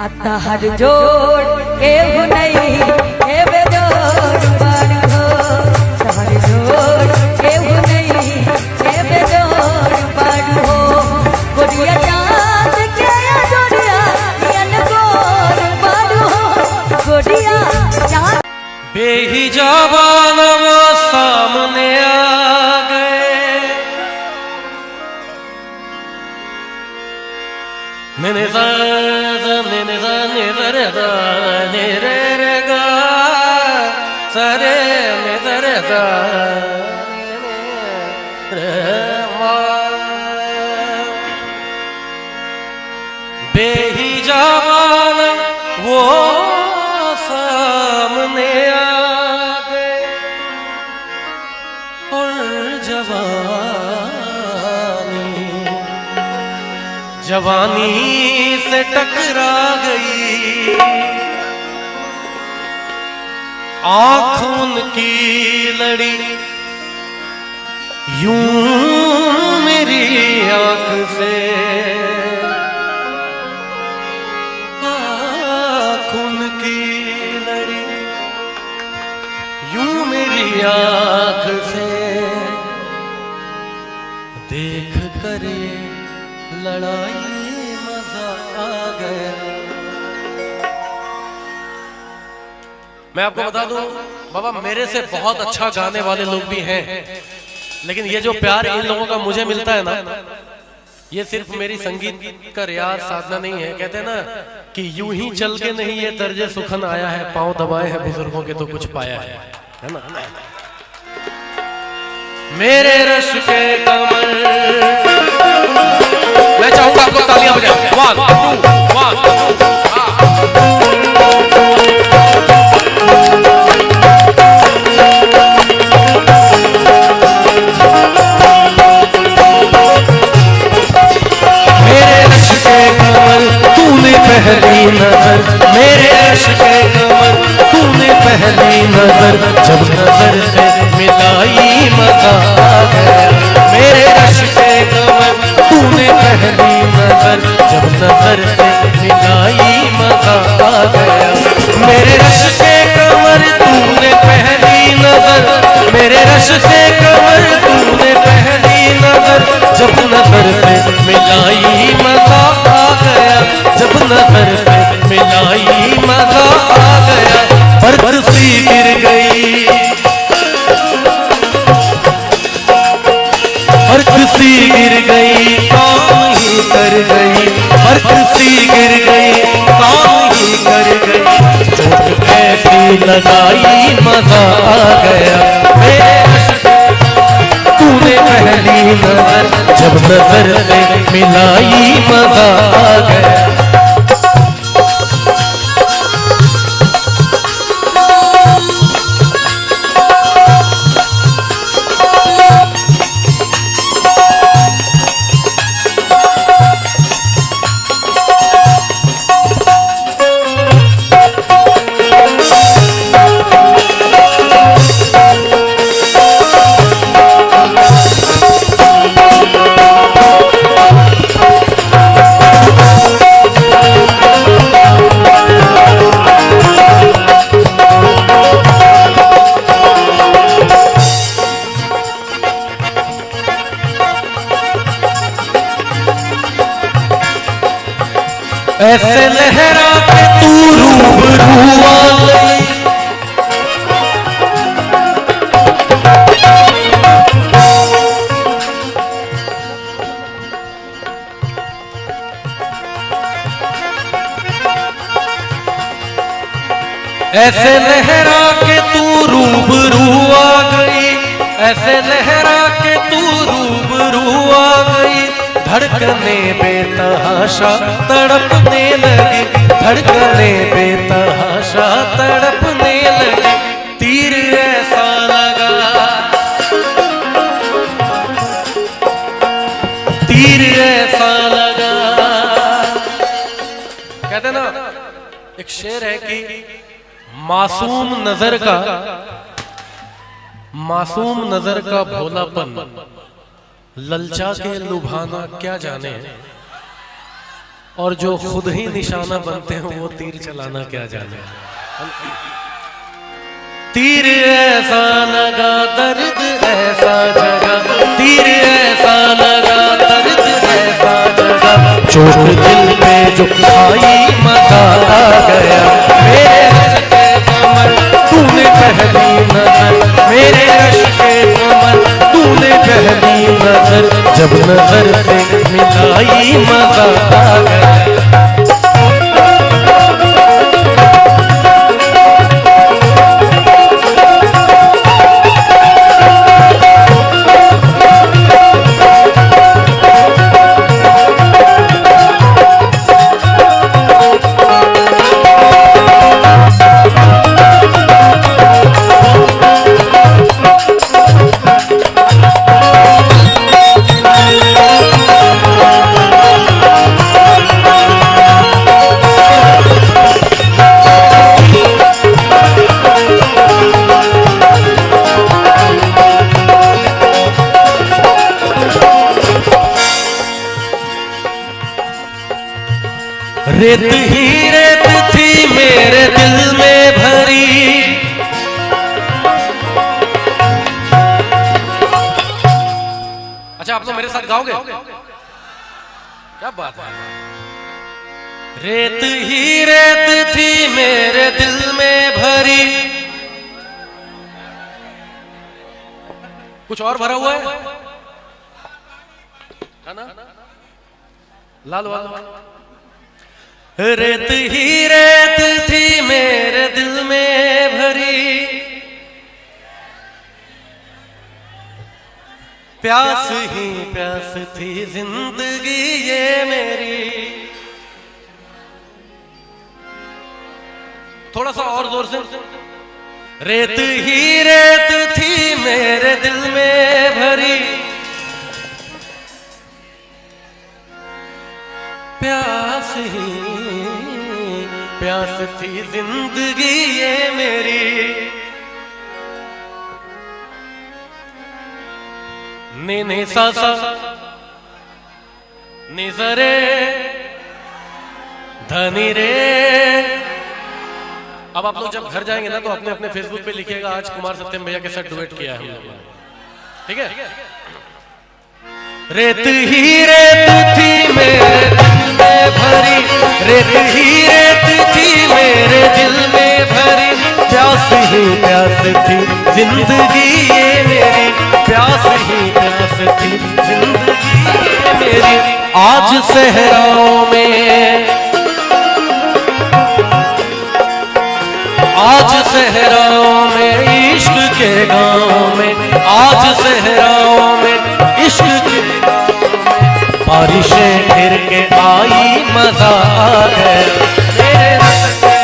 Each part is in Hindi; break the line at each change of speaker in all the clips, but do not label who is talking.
अतहर जोड़ केहू नहीं हे बेजोड़ बाड़ हो। तहर जोड़ केहू नहीं हे बेजोड़ बाड़ हो। गोरिया चांद के जोड़िया नियन गोर बाड़ हो। गोरिया चांद
बेहिजाबान वो सामने आ गए। मैंने बेहिजाबान वो सामने आ गए और जवानी से टकरा गई। आँखों की लड़ी यूं मेरी आँख से, आँखों की लड़ी यूं मेरी आँख से देख कर लड़ाई मजा आ गया। मैं आपको बता दूं बाबा, मेरे से बहुत अच्छा गाने वाले लोग भी हैं, लेकिन ये जो प्यार इन लोगों का मुझे मिलता है ना, ये सिर्फ मेरी संगीत का रियाज साधना नहीं है। कहते हैं ना कि यूं ही चल के नहीं ये तर्ज सुखन आया है, पांव दबाए हैं बुजुर्गों के तो कुछ पाया है ना। मेरे रश के कमर, मैं चाहूंगा आपको तालियां बजाओ। 1 2 1 2। मेरे रश के कमर तूने पहली नजर, मेरे रश के कमर तूने पहली नजर, जब नजर से मिलाई मजा आ गया। मेरे रश के कमर तूने पहली नजर, जब नजर से मिलाई मजा आ गया। मेरे रश के कमर तूने पहली नजर, मेरे रश के कमर तूने पहली नजर, जब नजर से मिलाई मजा आ गया। जब नजर से मिलाई मजा आ गया। बरसी गिर गई, बरसी गिर गई काम ही कर गई, बरसी गिर गई काम ही कर गई। चोट ऐसी लगाई मजा आ गया। मेरे तूने पहली नजर, जब नजर से मिलाई मजा आ गया। ऐसे लहरा के तू रूबरू आ गई, ऐसे लहरा के तू रूबरू आ गई, ऐसे लहरा के तू रूबरू आ गई। धड़कने बेतहाशा तड़पने लगी, धड़कने बेतहाशा तड़पने लगी। तीर ऐसा लगा, तीर ऐसा लगा। कहते ना, एक शेर है कि मासूम नजर का भोलापन ललचा के लुभाना क्या जाने। और जो खुद ही निशाना बनते हैं वो तीर चलाना क्या जाने। तीर ऐसा लगा दर्द ऐसा जगा, तीर ऐसा लगा दर्द ऐसा जगा, चोट दिल पे जो खाई मजा आ गया। मेरे रश के कमर तूने पहली नजर, मेरे रश के कमर तूने पहली नजर, जब नजर से मिलाई मजा आ गया। रेत ही रेत थी मेरे दिल में भरी, अच्छा आप लोग मेरे साथ गाओगे? क्या बात है। रेत ही रेत थी मेरे दिल में भरी, कुछ और भरा हुआ है ना? लाल वाला। रेत ही रेत थी मेरे दिल में भरी, प्यास ही प्यास थी जिंदगी ये मेरी। थोड़ा सा और जोर से। रेत ही रेत थी मेरे दिल में भरी, प्यास ही प्यास थी जिंदगी ये मेरी। ने सा सा निजरे धनी रे। अब आप लोग जब घर जाएंगे ना तो अपने अपने फेसबुक पे लिखिएगा आज कुमार सत्यम भैया के साथ डुएट किया है हम लोगों ने, ठीक है? रेत ही रेत थी मेरे दिल में भरी, रेत ही रेत थी मेरे दिल में भरी, प्यास ही प्यास थी जिंदगी ये मेरी, प्यास ही प्यास थी जिंदगी ये मेरी। आज सहराओं में, आज सहराओं में इश्क के गाँव में, आज सहराओं में इश्क के बारिशें फिर के आई मजा आ गया। मेरे रश के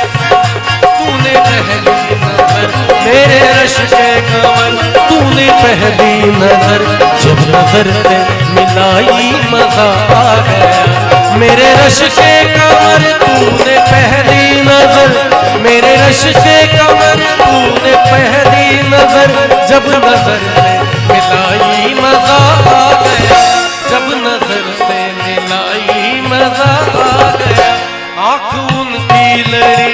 तूने पहली नजर, मेरे रश के कमर तूने पहली नजर, जब नजर से मिलाई मजा आ गया। मेरे रश के कमर तूने पहली नजर, मेरे रश के कमर तूने पहली नजर, जब नजर से मिलाई मजा आ गया, जब नजर से मिलाई मजा आ गया। आँख उनकी लड़ी,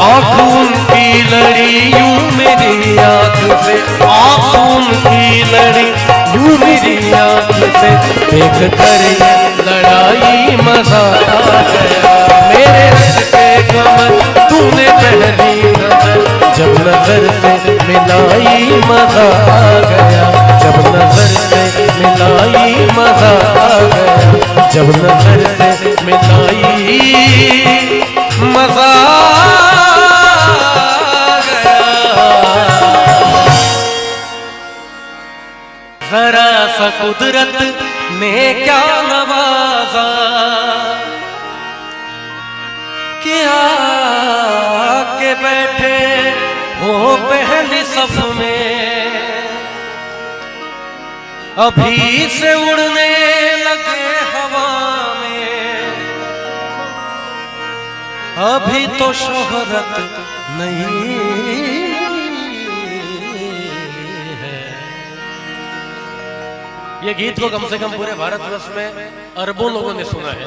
आँख उनकी लड़ी यूं मेरी आँख से, आँख उनकी लड़ी यूं मेरी आँख से, देख कर ये लड़ाई मजा आ गया। मेरे रश के कमर तूने पहली नजर, जब नजर से मिलाई मजा आ गया, जब नजर से मिलाई मजा आ गया, जब नजर से मिलाई मजा आ गया। जरा सा कुदरत ने क्या नवाजा, क्या के बैठे हो पहली सफ में, अभी से उड़ने लगे हवा में, अभी तो शोहरत नहीं है। ये गीत को कम से कम पूरे भारतवर्ष में अरबों लोगों ने सुना है।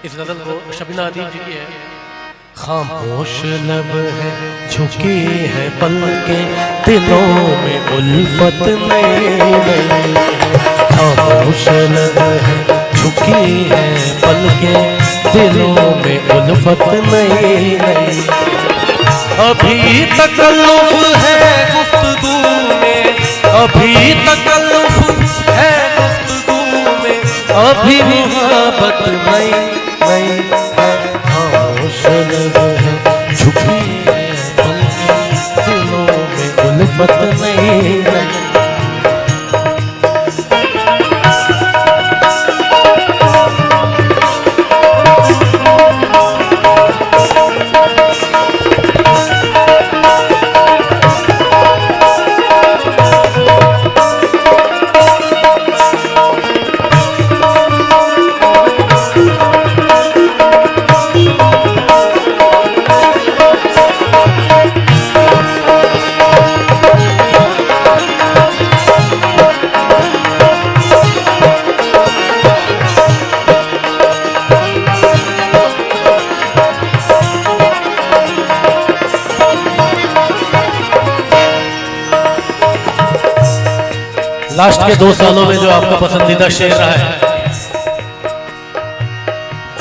इस गजल को शबीना अदीब जी की है। खामोश लब है झुकी है पलकें, दिलों में उल्फत नहीं। खामोश लब है झुकी है पलकें, दिलों में उल्फत नहीं। अभी तकल्लुफ है गुफ्तगू में, अभी तकल्लुफ है गुफ्तगू में, अभी मोहब्बत नहीं है। खामोश लब है झुकी है पलकें, दिलों में उल्फत नहीं। लास्ट के 2 सालों में जो आपका पसंदीदा शेर रहा है,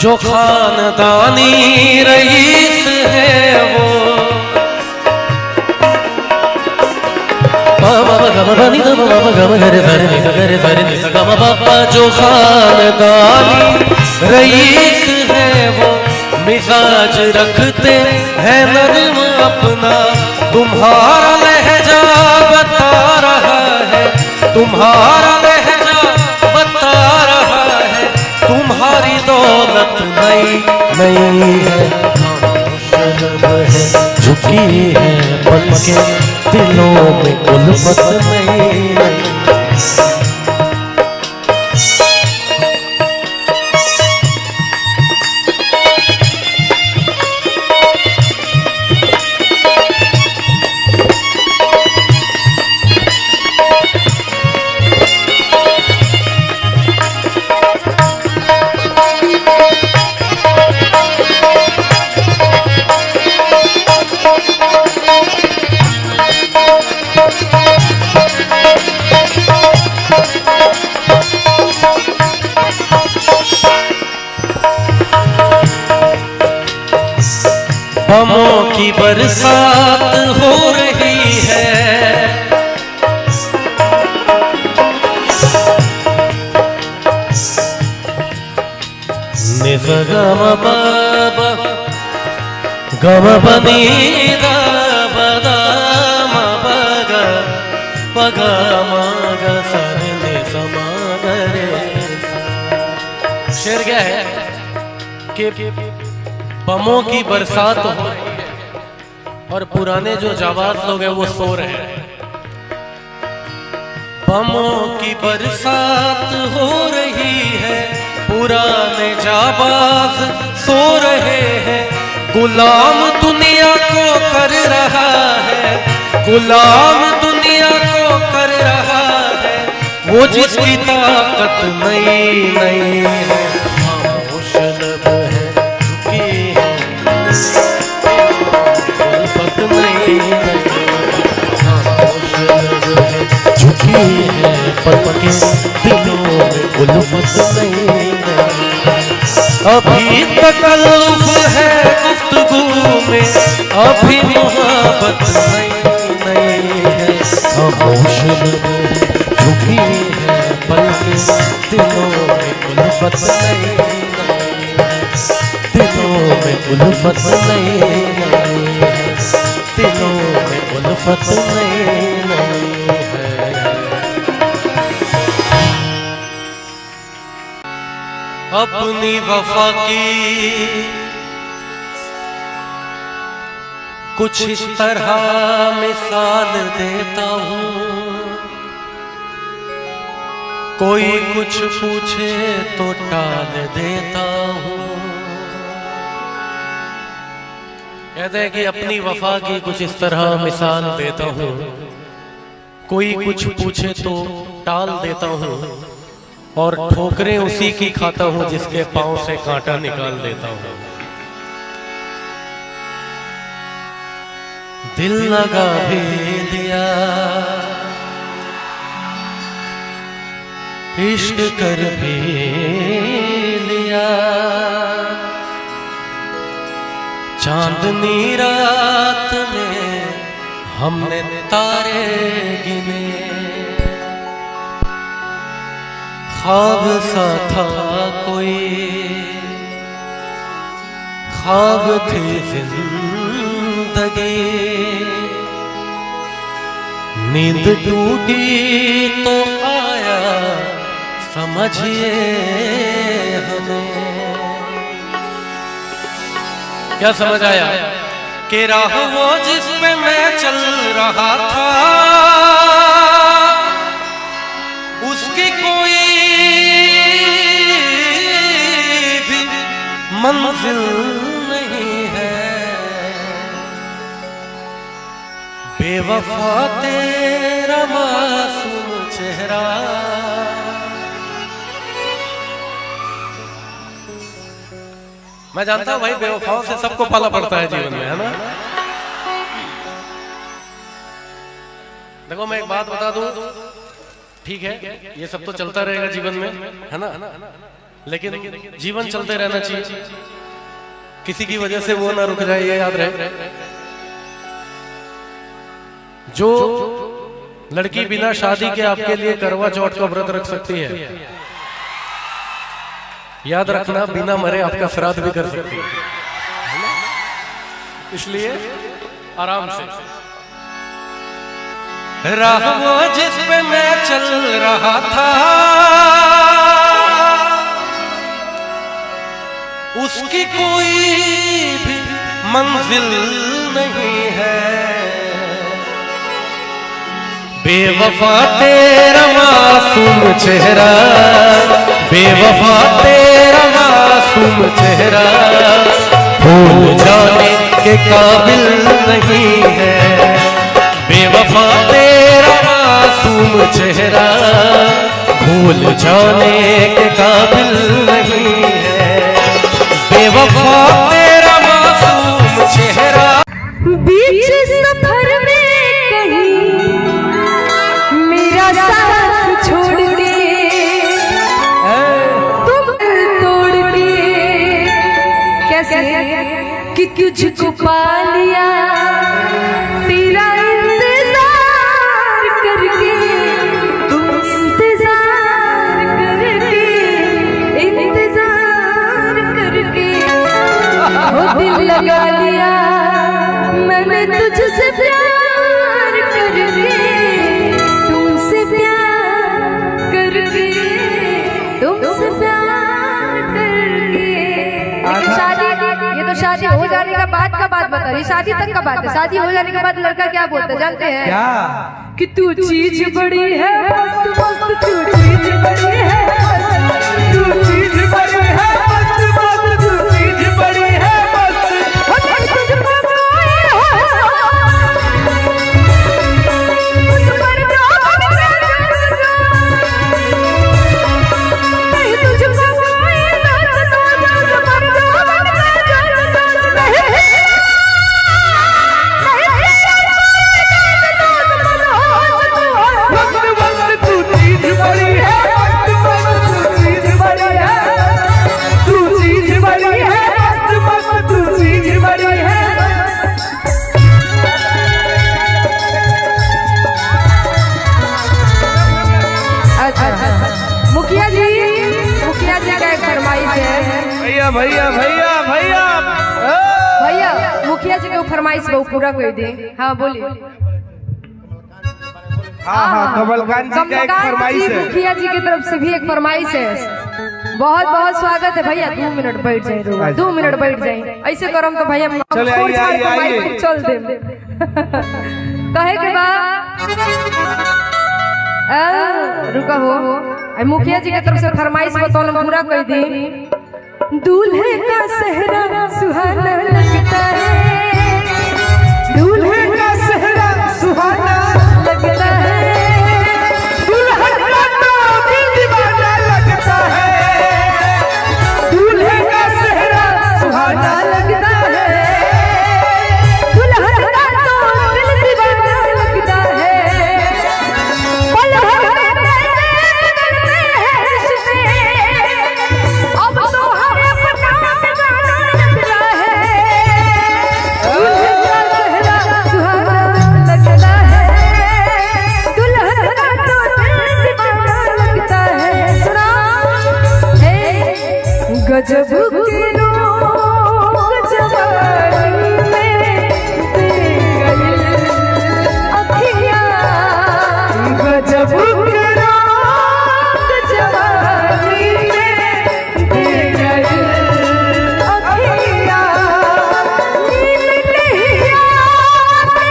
जो खानदानी रईस है वो, जो खानदानी रईस है वो, मिजाज रखते हैं नर्म अपना, तुम्हारा लहजा बता रहा है, तुम्हारा लहजा बता रहा है, तुम्हारी दौलत नई नई है। खामोश लब है झुकी है पलकें, दिलों में उल्फत नहीं। बमों की बरसात हो रही है, निज गम बाबा गम बनी बदाम बग पगा मग सर ने समागरे। शेर क्या है कि बमों की बरसात हो रही है और पुराने जो जाबाज लोग हैं वो सो रहे हैं। बमों की बरसात हो रही है, पुराने जाबाज सो रहे हैं, गुलाम दुनिया को कर रहा है, गुलाम दुनिया को कर रहा है, वो जिसकी ताकत नहीं नहीं है। खामोश लब है उल्फत नहीं, खामोश लब है झुकी है पलकें, दिलों में उल्फत नहीं। अभी तकल्लुफ है गुफ्तगू में, अभी मोहब्बत नहीं है। खामोश लब है झुकी है पलकें, दिलों में उल्फत नहीं, दिलों में उल्फत नहीं, दिलों में उल्फत नहीं है। अपनी वफा की कुछ इस तरह मिसाल देता हूँ, कोई कुछ पूछे तो टाल देता हूँ। कहते हैं कि अपनी वफा की कुछ इस तरह मिसाल देता हूँ, कोई कुछ पूछे तो टाल देता हूँ, और ठोकरें उसी की खाता हूं जिसके पांव से कांटा निकाल देता हूं। दिल लगा भी दिया, इश्क कर भी लिया, चांदनी रात में हमने तारे गिने, ख्वाब सा था कोई, ख्वाब थी जिंदगी, नींद टूटी तो आया समझिए हमें। क्या समझ आया कि राह वो जिस पे मैं चल रहा था उसकी कोई भी मंजिल नहीं है, बेवफा तेरा मासूम चेहरा, मैं जानता हूं भाई बेवफाओं से सबको पाला पड़ता है जीवन में, है ना। देखो मैं एक बात बता दूं, ठीक है ये सब तो चलता रहेगा जीवन में, है ना, लेकिन जीवन चलते रहना चाहिए, किसी की वजह से वो ना रुक जाए, ये याद रहे। जो लड़की बिना शादी के आपके लिए करवा चौथ का व्रत रख सकती है, याद रखना बिना मरे आपका श्राद्ध भी कर सकती है, इसलिए आराम से। राह वो जिस पे मैं चल रहा था उसकी कोई भी मंजिल नहीं है, बेवफा तेरा मासूम चेहरा, बेवफा तेरा मासूम चेहरा भूल जाने के काबिल नहीं है, बेवफा तेरा मासूम चेहरा भूल जाने के काबिल नहीं है, बेवफा तेरा मासूम चेहरा।
बीच सफर में कहीं मेरा साथ छोड़ के तुम तोड़ के कैसे कि तुझको पा लिया, तेरा इंतजार करके, तुम इंतजार करके, इंतजार करके वो दिल लगा लिया मैंने तुझसे प्यार करके, तुमसे प्यार करके, तुमसे प्यार करके। लेकिन शादी, ये तो शादी हो जाने का बाद का बात बता रही, शादी तक का बात है। शादी हो जाने के बाद लड़का क्या बोलता है जानते हैं? क्या? कि तू चीज बड़ी है मस्त मस्त, तू चीज बड़ी है मस्त, तू चीज बड़ी है मस्त मस्त, तू चीज बड़ी है मस्त।
भैया भैया भैया
भैया मुखिया जी के फरमाइश को पूरा कर दे। हाँ बोलिए।
हाँ कमलकांत जी का एक फरमाइश है,
मुखिया जी की तरफ से भी एक फरमाइश है। बहुत बहुत स्वागत है भैया, 2 मिनट बैठ जाए, 2 मिनट बैठ जाए, ऐसे करम तो भैया
चल आइए
चल दे कहे के बाद रुका हो। मुखिया जी की तरफ से फरमाइश को तो पूरा कर दी। दूल्हे का सेहरा सुहाना लगता है, दूल्हे का सेहरा सुहाना लगता है,
दुल्हन का तो दिल दीवाना लगता
गजब के रोग जवानी में दे गई अखियाँ, गजब के रोग जवानी में दे गई अखियाँ। नींद नहीं आती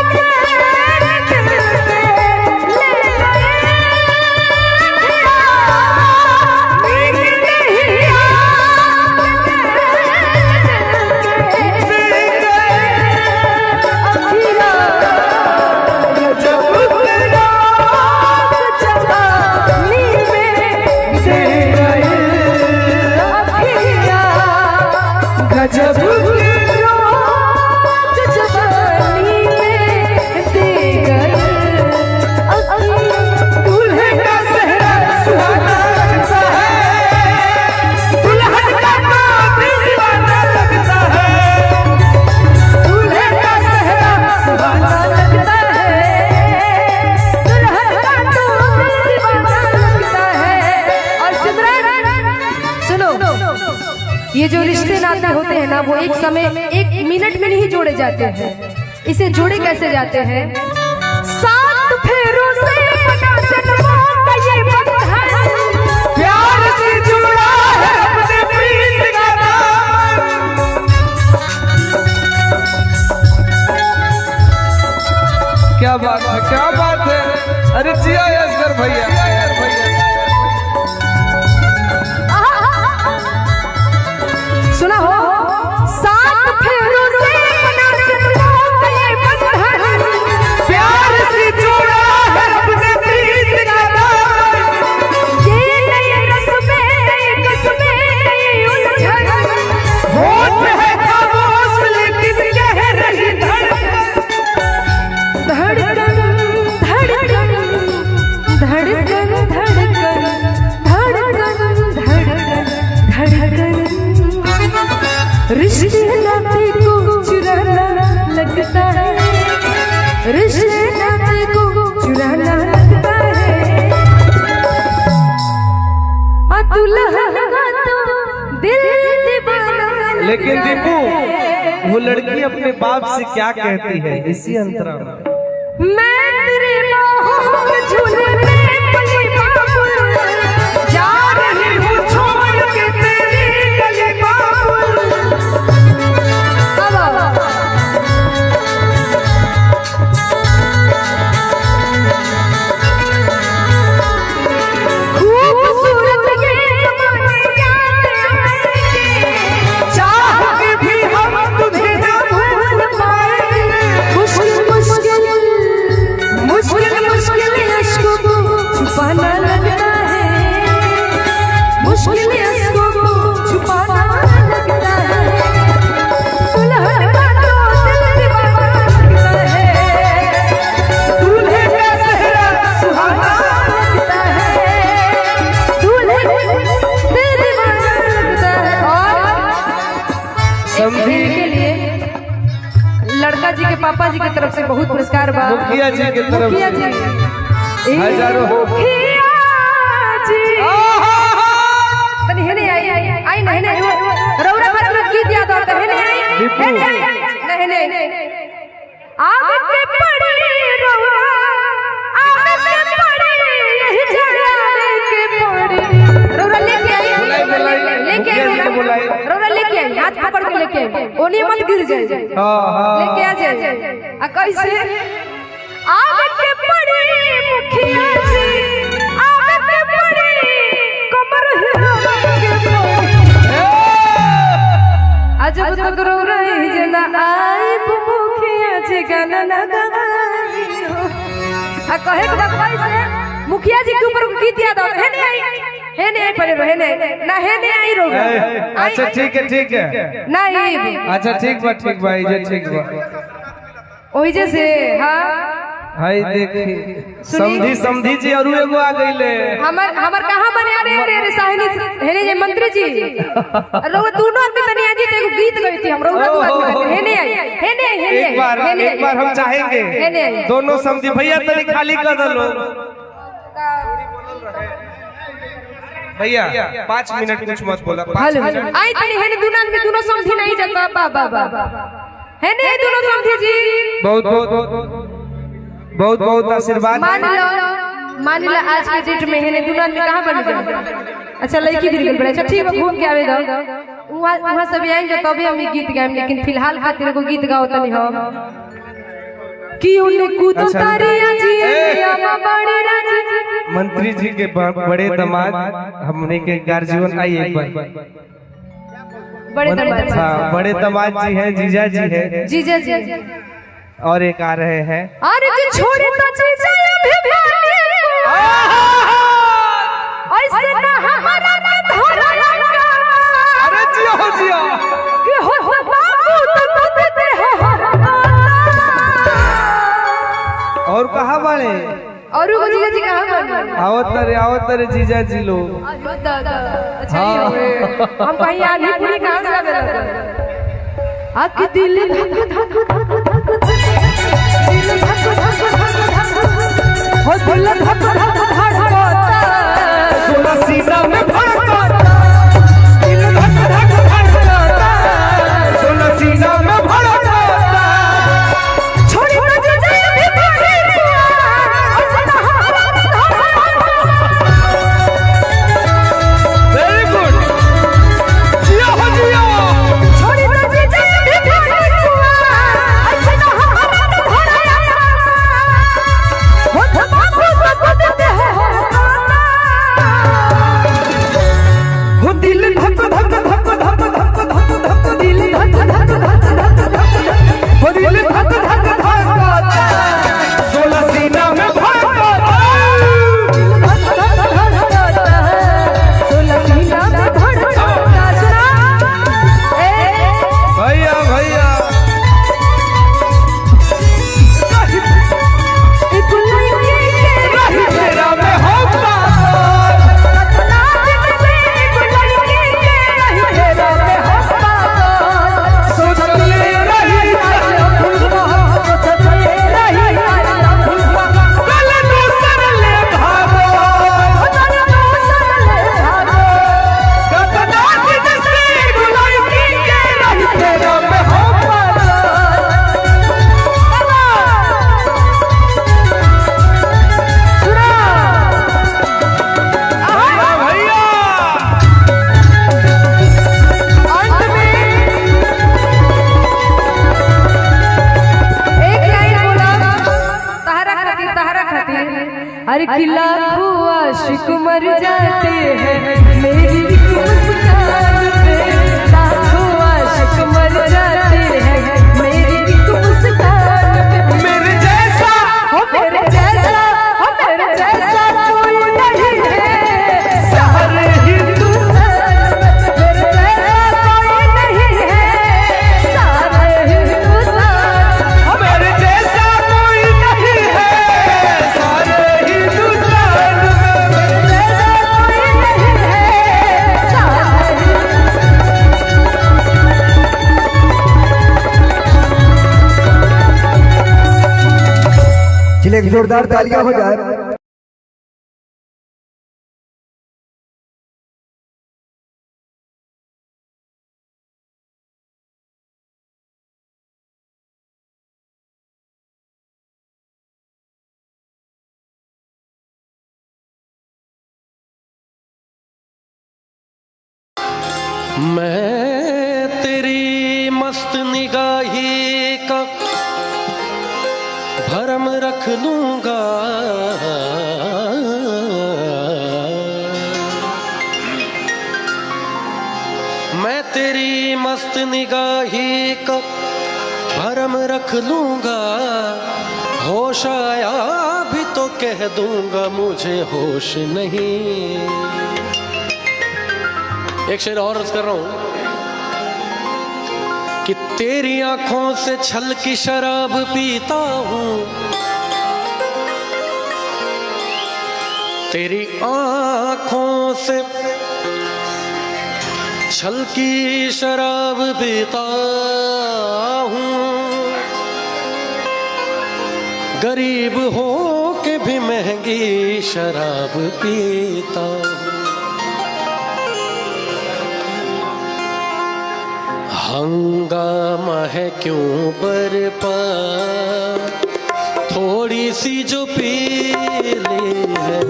चैन से ले गए गजब के रोग जवानी में दे गए अखियाँ। दूल्हे का सेहरा सुहाना लगता है, दुल्हन का दिल दीवाना लगता है। दूल्हे का सेहरा सुहाना लगता है, दुल्हन का दिल दीवाना लगता है। और सिमरन सुनो, ये जो रिश्ते नाते होते हैं ना, वो एक समय 1 मिनट में नहीं जोड़े जाते हैं। इसे जोड़े कैसे जाते हैं? 7 फेरों से बना जन्मों का ये बंधन, प्यार से जुड़ा है अपने प्रीत का नाम।
क्या बात है, क्या बात है। अरे जिया असगर भैया।
सुना हो, 7 फेरों से बना जन्मों का ये बंधन,
प्यार से जुड़ा है अपने प्रीत का नाम।
ये नई रस्में, नई किस्में, नई उलझन,
होठ है खामोश लेकिन कह रही धड़कन।
धड़कन धड़कन धड़कन धड़कन धड़कन धड़कन धड़कन। रिश्ते नाते को चुराना लगता है, रिश्ते नाते को चुराना लगता है। दुल्हन का तो दिल दीवाना लगता
लेकिन
है।
दीपू, वो लड़की अपने बाप से क्या कहती है इसी अंतरा में?
मैं तेरे बाहों के झूले में पली बाबुल, जा रही हूँ छोड़ के तेरी गली बाबुल। खूबसूरत ये ज़माने याद आएंगे, चाह के भी हम तुझे ना भूल पाएंगे। मुश्किल मुश्किल मुश्किल मुश्किल अश्कों को छुपाना लगता है, मुश्किल अश्कों को छुपाना लगता है। दुल्हन का तो दिल दीवाना लगता है, दूल्हे का सेहरा सुहाना लगता है, दूल्हे दिल दीवाना लगता है। और
समझी
के लिए लड़का जी के पापा जी की तरफ से बहुत पुरस्कार बा।
मुखिया जी की तरफ
मुखिया
से
जी,
हजारों
मुखिया जी। तनी हेने आई नहीं रौरा पर गीत याद आता है। हेने आग के पड़ी रौरा, आग के पड़ी यही जलाने के पड़ी। रौरा लेके आई रौरा लेके आई, हाथ पकड़ के लेके आई, ओनी मत गिर जाए, लेके आ जाए। आ कैसे? आग के पड़ी मुखिया जी, आग के पड़ी कमर हिला के पड़ी। अजब तक रो रही जना आई मुखिया जी गाना ना गाई हो। आ कहे के कैसे? मुखिया जी के ऊपर गीत याद आता है। हेने आई पड़े हेने ना, हेने आई रो।
अच्छा ठीक है
नहीं,
अच्छा ठीक बा ये ठीक बा।
ओही जैसे हाँ
हाय देखी समधी जी और एगो आ गईले।
हमर कहां बने? अरे साहिनी हेने जे मंत्री जी रो दोनों आदमी तनी आज एगो गीत गई थी हम रो दो आदमी। हेने आई
एक बार हम चाहेंगे दोनों समधी भैया तनी खाली कर दो। भैया 5 मिनट कुछ मत बोला। 5
हेलो
मिनट
आई तनी है दुना में दोनों समझी नहीं जाता बाबा है ने दोनों समझी जी।
बहुत आशीर्वाद।
मान लो आज के डेट में है ने दुना में कहां बन गए। अच्छा लड़की भी गल बड़ा। अच्छा ठीक है घूम के आवे दो वहां सब आएंगे तभी हम गीत गाएं, लेकिन फिलहाल खातिर को गीत गाओ तनी हम कि उन्हें कूद उतारिया जी अम्मा बड़ी राजी।
मंत्री जी के बड़े दामाद हमने के गार्जियन आई एक बार।
बड़े दामाद
हाँ बड़े दामाद जी हैं, जीजा जी हैं,
जीजा जी
और एक आ रहे हैं।
अरे जी छोड़े तो जीजा अभी बानी ऐसे ना हमारा में धोरा लगा।
अरे जियो
कि हो बाबू तो देते हो
और कहाँ वाले
और वो जीजा जी कहाँ बने।
आओ तेरे जीजा जी लोग।
अच्छा ये हम कहीं आधी पूरी कहाँ से आवे लगा। आँख दिल धक धक धक धक दिल धक धक धक धक हो दिल धक धक धड़कता
सोना सीना में भड़कता
दिल धक धक धड़कता
सोना सीना में भड़कता।
छोड़ी ना जीजा अभी बानी
वेरी गुड जियो
छोड़ी ना जीजा अभी बानी ऐसे ना हमारा में धोरा लगा। हो बाबू तो देते हो
वो दिल धक धक धक धक धक धक धक
दिल धक धक धक धक धक
वो दिल धक धक धड़कता सोना सीना में भड़कता। भैया तेरा में होता सोचले रही कल दूसर ले भागो कतना दिन से गुलाई के रही तेरा में होता। भैया
अरे किला आशिक मर जाते हैं मेरी मुस्कान पे। लाखों आशिक मर जाते हैं मेरी मुस्कान पे।
मेरे जैसा
मेरे जैसा कोई नहीं है
सारे
हिंदुस्तान में। मेरे जैसा कोई नहीं है सारे हिंदुस्तान।
मेरे जैसा कोई नहीं है सारे हिंदुस्तान में।
चलिए एक जोरदार तालियां हो जाए।
मैं तेरी मस्त निगाही का भरम रख लूंगा। मैं तेरी मस्त निगाही का भरम रख लूंगा। होश आया भी तो कह दूंगा मुझे होश नहीं। एक शेर और अर्ज कर रहा हूं कि तेरी आंखों से छल की शराब पीता हूं। तेरी आंखों से छल की शराब पीता हूं। गरीब हो के भी महंगी शराब पीता हूं। हंगामा है क्यों बरपा, थोड़ी सी जो पीली है।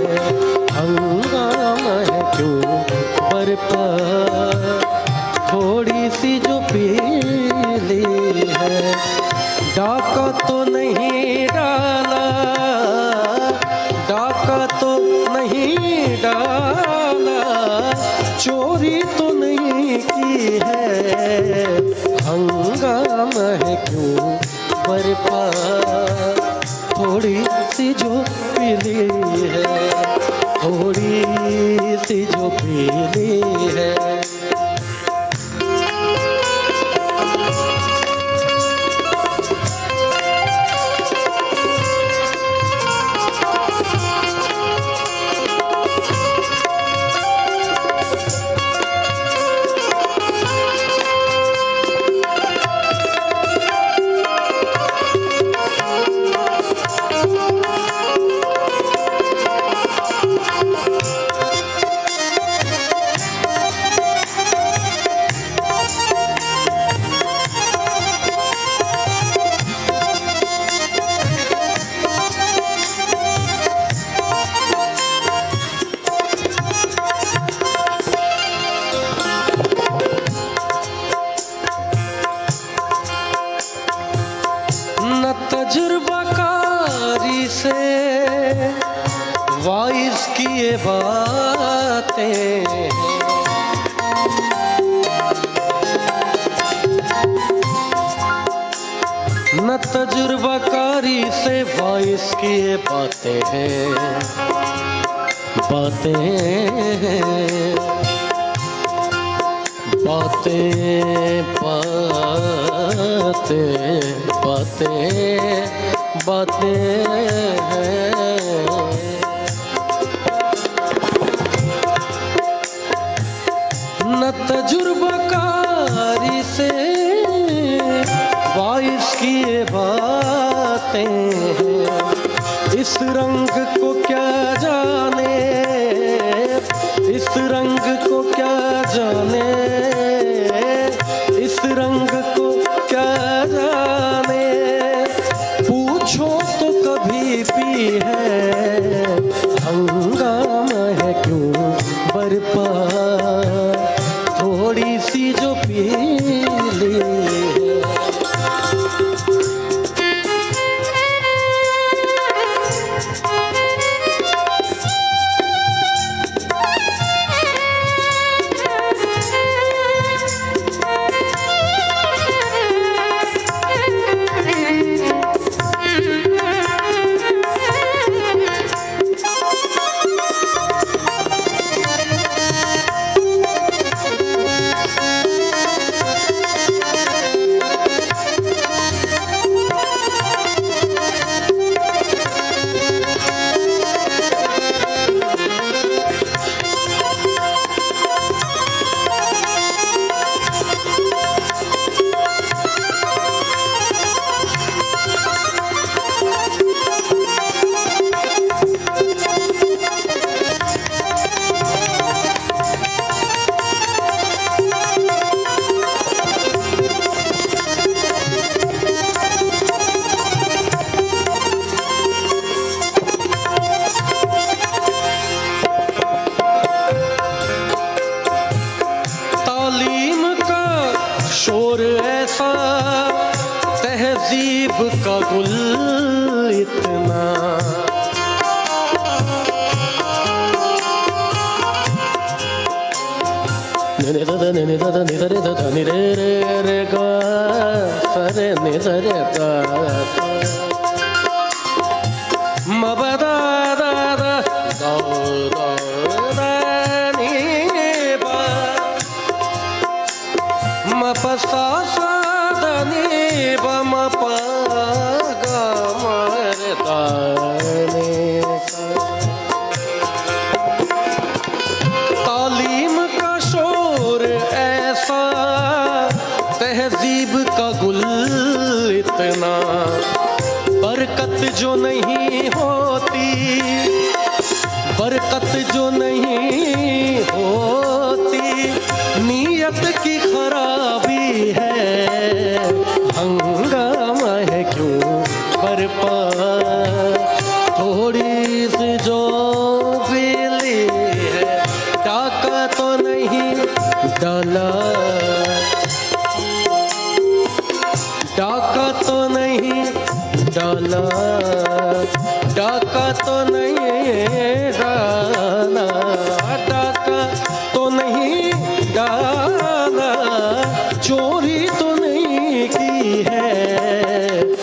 हंगामा है क्यों बरपा, थोड़ी सी जो पीली है। डाका तो नहीं डाला, डाका तो नहीं डाला, चोरी तो नहीं की है। हंगामा है क्यों बरपा, थोड़ी सी जो पीली है, थोड़ी सी जो पीली है। तजुर्बाकारी से वाइस की ये बातें, न तजुर्बाकारी से वाइस की ये बातें हैं, बातें बातें बातें बातें बातें हैं। न तजुर्बाकारी से वाइस की ये बातें हैं। इस रंग को क्या जाने, इस रंग को क्या जाने, इस रंग को क्या जाने, पूछो तो कभी भी है। हंगामा है क्यों बरपा, थोड़ी सी जो पीली है। तहजीब का गुल इतना, तालीम का शोर ऐसा, तहजीब का गुल इतना, बरकत जो नहीं होती, बरकत जो नहीं होती, नीयत की खराबी है। डाला, डाका तो नहीं डाला, डाका तो नहीं डाला, डाका तो नहीं डाला, चोरी तो नहीं की है,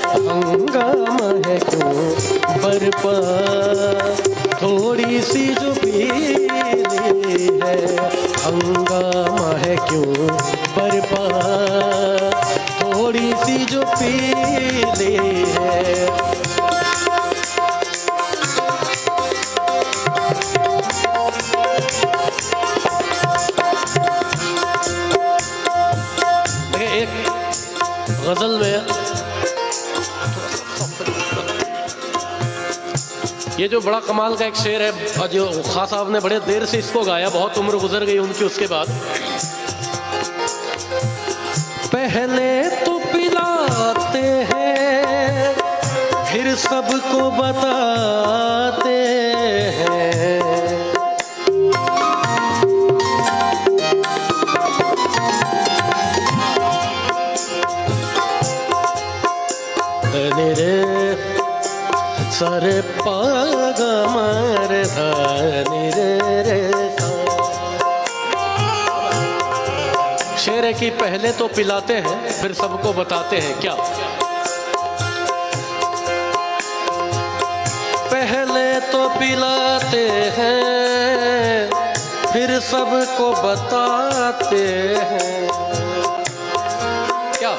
हंगामा है क्यों बरपा, थोड़ी सी जो पीली है, हंगामा है क्यों बरपा, थोड़ी सी जो पीली है। एक गजल में ये जो बड़ा कमाल का एक शेर है, और जो खां साहब ने बड़े देर से इसको गाया, बहुत उम्र गुजर गई उनकी उसके बाद। पहले तो पिलाते हैं फिर सबको बताते हैं, सारे पागमर धानी रे। शेर है कि पहले तो पिलाते हैं फिर सबको बताते हैं क्या, पहले तो पिलाते हैं फिर सबको बताते हैं क्या,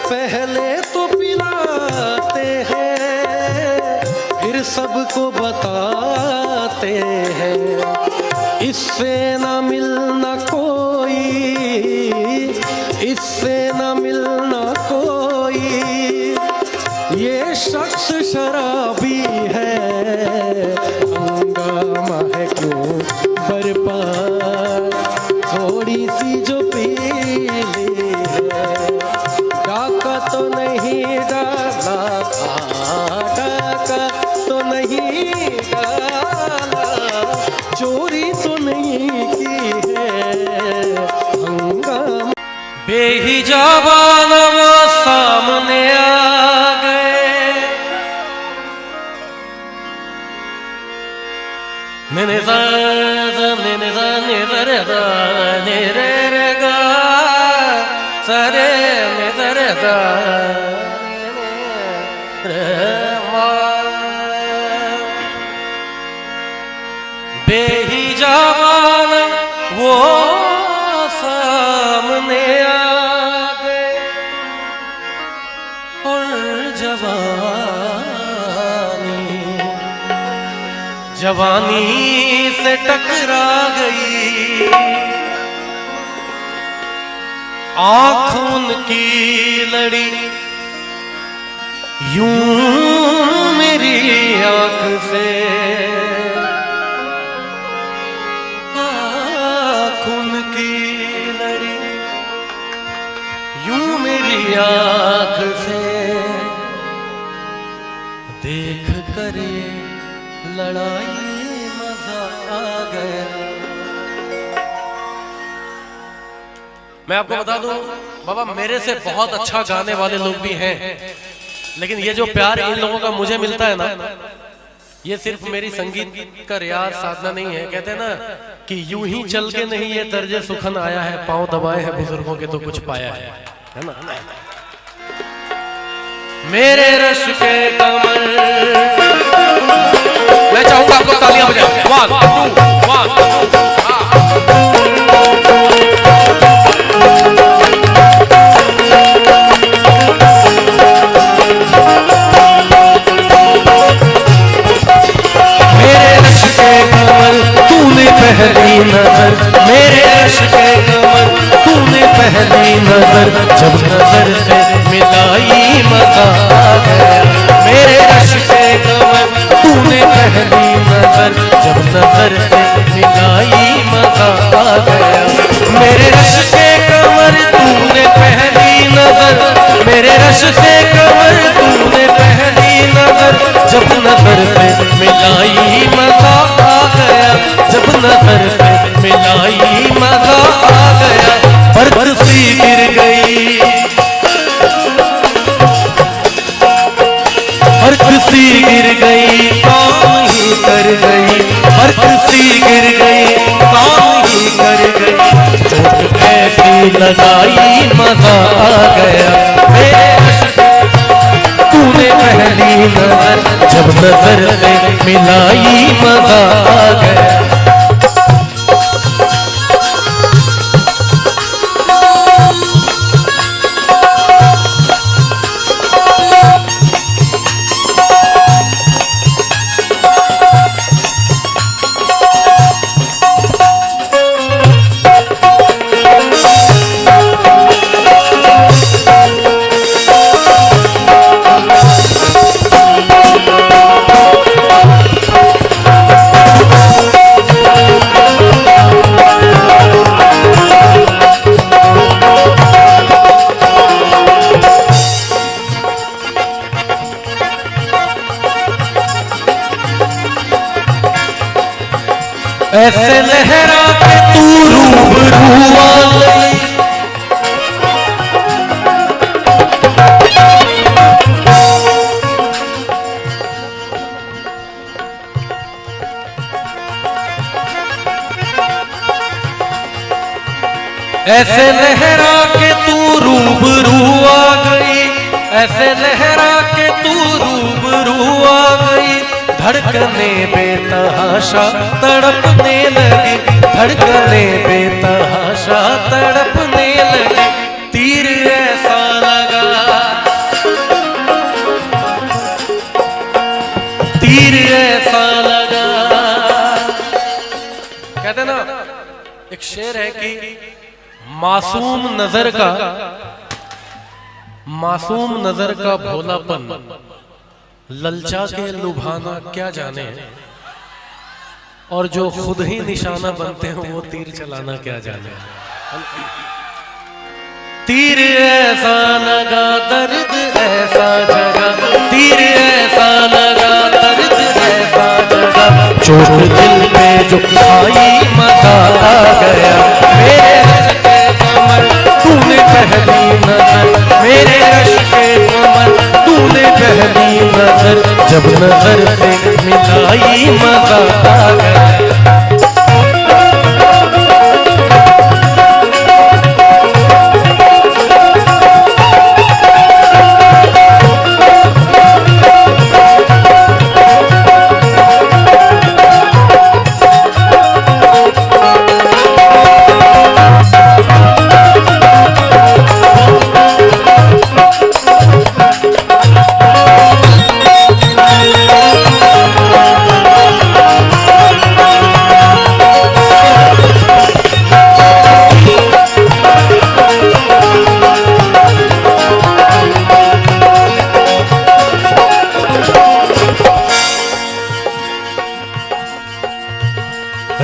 पहले तो पिलाते हैं फिर सबको बताते हैं, इससे ना मिलना कोई, इससे ना मिलना कोई, ये शख्स शराबी है, हंगामा है क्यों बरपा, थोड़ी सी जो पीली है, डाका तो नहीं डाला था, डाका तो नहीं डाला, चोरी तो नहीं की है, हंगामा। बेहिजाबान वो सामने आ गए, मैंने सरे बेहिजाबान वो सामने आ गए, और जवानी से टकरा गई, आँखों की लड़ी यूं मेरी आँख से, आँखों की लड़ी यूं मेरी आँख से, देख कर लड़ाई मजा आ गया। मैं आपको बता दूं बाबा, मेरे से बहुत अच्छा गाने वाले लोग भी हैं, लेकिन ये जो प्यार इन लोगों का मुझे मिलता है ना, ये सिर्फ मेरी संगीत का रियाज साधना नहीं है। कहते हैं ना कि यूं ही चल के नहीं ये तर्ज सुखन आया है, पांव दबाए हैं बुजुर्गों के तो कुछ पाया है ना। मेरे रश के कमर, मैं चाहूंगा आपको तालियां बजाओ। 1 2 1 पहली नजर, मेरे रश के कमर तूने पहली नजर, जब नजर से मिलाई मजा आ गया। मेरे रश के कमर तूने पहली नजर, जब नजर से मिलाई मजा आ गया। मेरे रश के कमर तूने पहली नजर, मेरे रश के कमर तूने पहली नजर, जब नजर से मिलाई मजा आ गया। जब नजर से मिलाई मजा आ गया, बरसी गिर गई, बरसी गिर गई, काम ही कर गई, बरसी गिर गई, काम ही कर गई, चोट ऐसी लगाई मजा आ गया, मेरे इश्क तूने पहली नजर जब नजर से मिलाई मजा आ गया। ऐसे लहरा के तू रूबरू आ गई, ऐसे लहरा के तू रूबरू आ गई, ऐसे लहरा के तू रूबरू आ गई, धड़कने बेतहाशा तड़पने लगी, धड़कने बेतहाशा तड़पने लगी, तीर ऐसा लगा, तीर ऐसा लगा। कहते ना एक शेर है कि मासूम नजर का भोलापन ललचा के लुभाना क्या जाने, और जो खुद ही निशाना बनते हैं वो तीर चलाना क्या जाने। तीर ऐसा लगा दर्द ऐसा जगा, तीर ऐसा लगा दर्द ऐसा जगा, चोट दिल पे जो खाई मजा आ गया, मेरे इश्क के कमर तूने पहली नजर, मेरे इश्क के कमर तूने पहली नजर जब नजर से मिलाई मजा आ गया।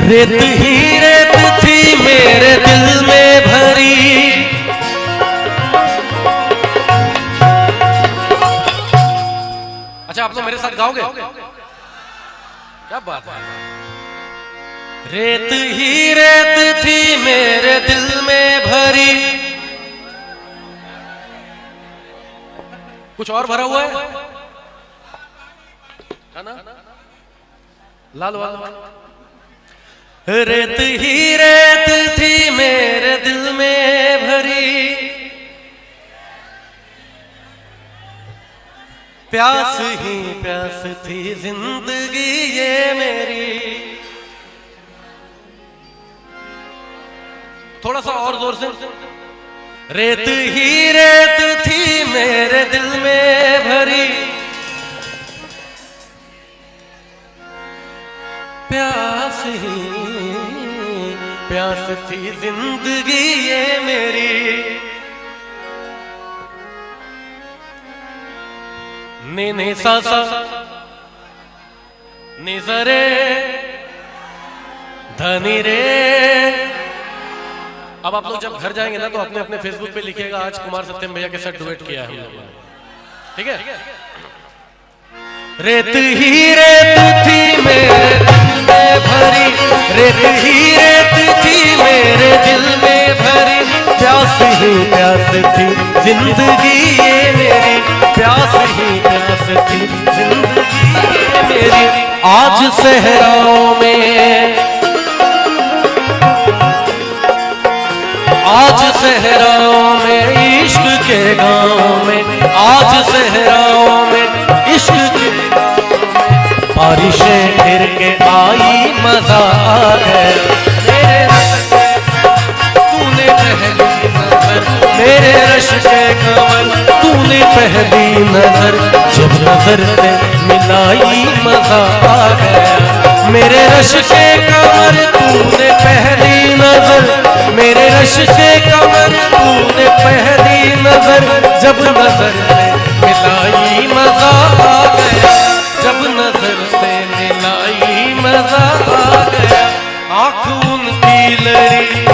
रेत ही रेत थी मेरे दिल में भरी, अच्छा आप लोग मेरे साथ गाओगे? क्या बात है। रेत ही रेत थी मेरे दिल में भरी, कुछ और भरा हुआ है ना? लाल वाला। रेत ही रेत थी मेरे दिल में भरी, प्यास ही प्यास थी जिंदगी ये मेरी। थोड़ा सा और जोर से। रेत ही रेत थी मेरे दिल में भरी, प्यास ही प्यास थी जिंदगी ये मेरी। नी सा सा नि रे धनी रे। अब आप लोग जब घर जाएंगे ना तो अपने अपने फेसबुक पे लिखिएगा आज कुमार सत्यम भैया के साथ डुएट किया है हम लोगों ने, ठीक है? रेत ही रेत थी मेरे दिल में भरी, रेत ही रेत थी मेरे दिल में भरी, प्यास ही प्यास थी जिंदगी ये मेरी, प्यास ही प्यास थी जिंदगी ये मेरी। आज सहराओं में, आज सहराओं में इश्क के गाँव में, आज सहराओं में इश्क के बारिशें फिर के आई मजा आ गया। तूने पहली नजर मेरे रश के कमल, तूने पहली नजर जब नजर से मिलाई मजा आ गया। मेरे रश के कमर तूने पहली नजर, मेरे रश के कमर तूने पहली नजर जब नजर से मिलाई मजा आ गया, जब नजर से मिलाई मजा आ गया। आँख उनकी लड़ी,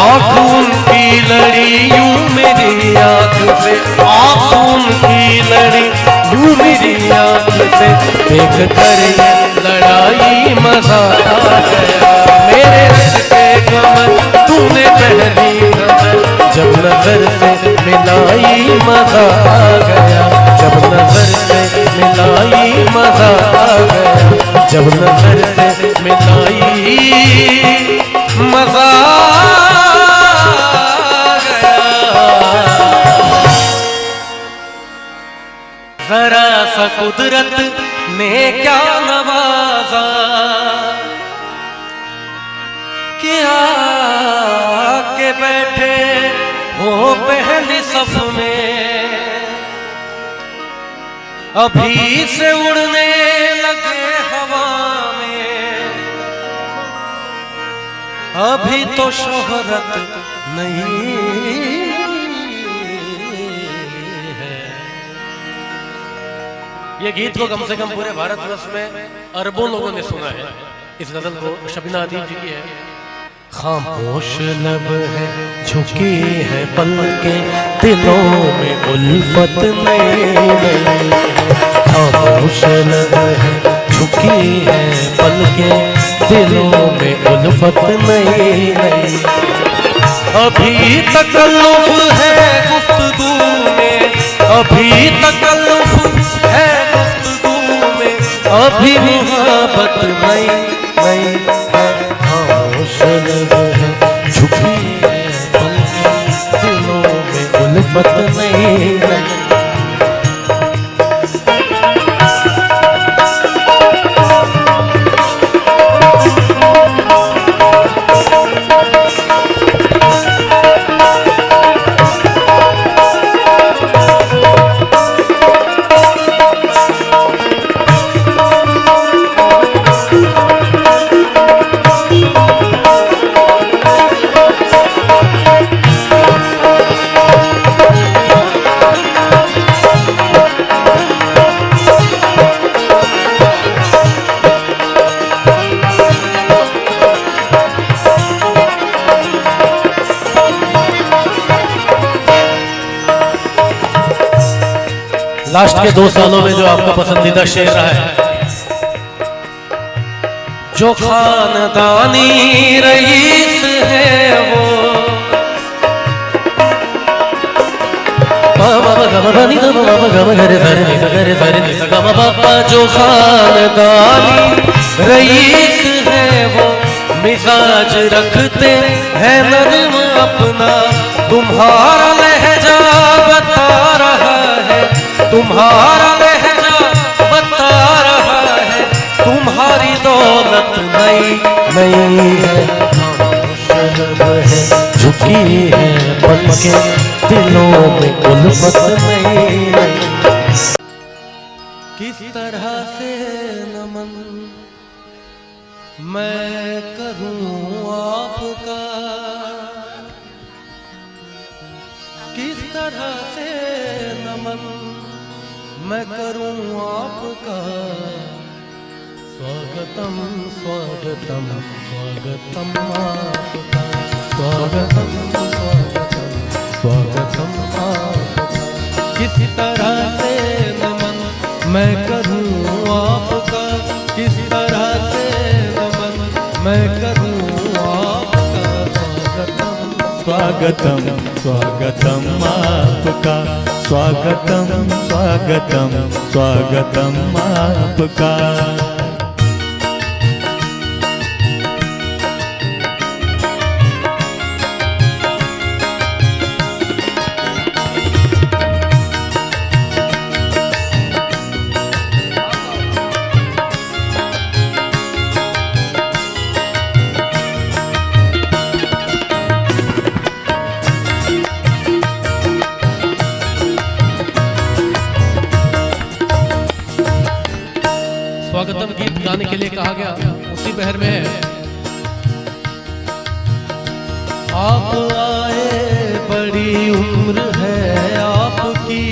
आँख उनकी लड़ी यूं मेरी आँख से, आँख उनकी लड़ी यूं मेरी आँख से, देख कर ये लड़ाई मजा आ गया। मेरे रश के कमर तूने पहली नजर जब नजर से मिलाई मजा आ गया, जब नजर से मिलाई मजा आ गया, जब नजर से मिलाई मजा आ गया। जरा सा कुदरत ने क्या नवाजा, क्या के बैठे हो पहली सफ में, अभी से उड़ने लगे हवा में, अभी तो शोहरत नहीं है। ये गीत को कम से कम पूरे भारतवर्ष में अरबों लोगों ने सुना है। इस गजल को शबीना अदीब जी की है। खामोश लब है झुकी है पलके, दिलों में उल्फत नहीं, खामोश लब है झुकी है पलके, दिलों में उल्फत नहीं। अभी तकल्लुफ है गुफ्तगू में, अभी तकल्लुफ है गुफ्तगू में, अभी मोहब्बत नहीं है। खामोश लब है झुकी है पलके, दिलों में उल्फत नहीं। लास्ट के 2 सालों में जो आपका पसंदीदा शेर रहा है, जो खानदानी रईस है वो, जो खानदानी रईस है वो, मिजाज रखते हैं नर्म अपना, तुम्हारा लहजा बता रहा है, तुम्हारा लहजा बता रहा है, तुम्हारी दौलत नई नई है। है झुकी है पलके, दिलों में उल्फत नहीं। किस तरह से नमन मैं करूं आपका, किस तरह से नमन मैं करूं आपका। स्वागतम स्वागतम स्वागतम आपका, स्वागतम स्वागतम स्वागतम आपका। किस तरह से नमन मैं करूं आपका, किस तरह से नमन मैं
स्वागतम स्वागतम आपका, स्वागतम स्वागतम स्वागतम आपका।
स्वागतम गीत गाने के लिए कहा गया, उसी बहर में है।
आप आए बड़ी उम्र है आपकी,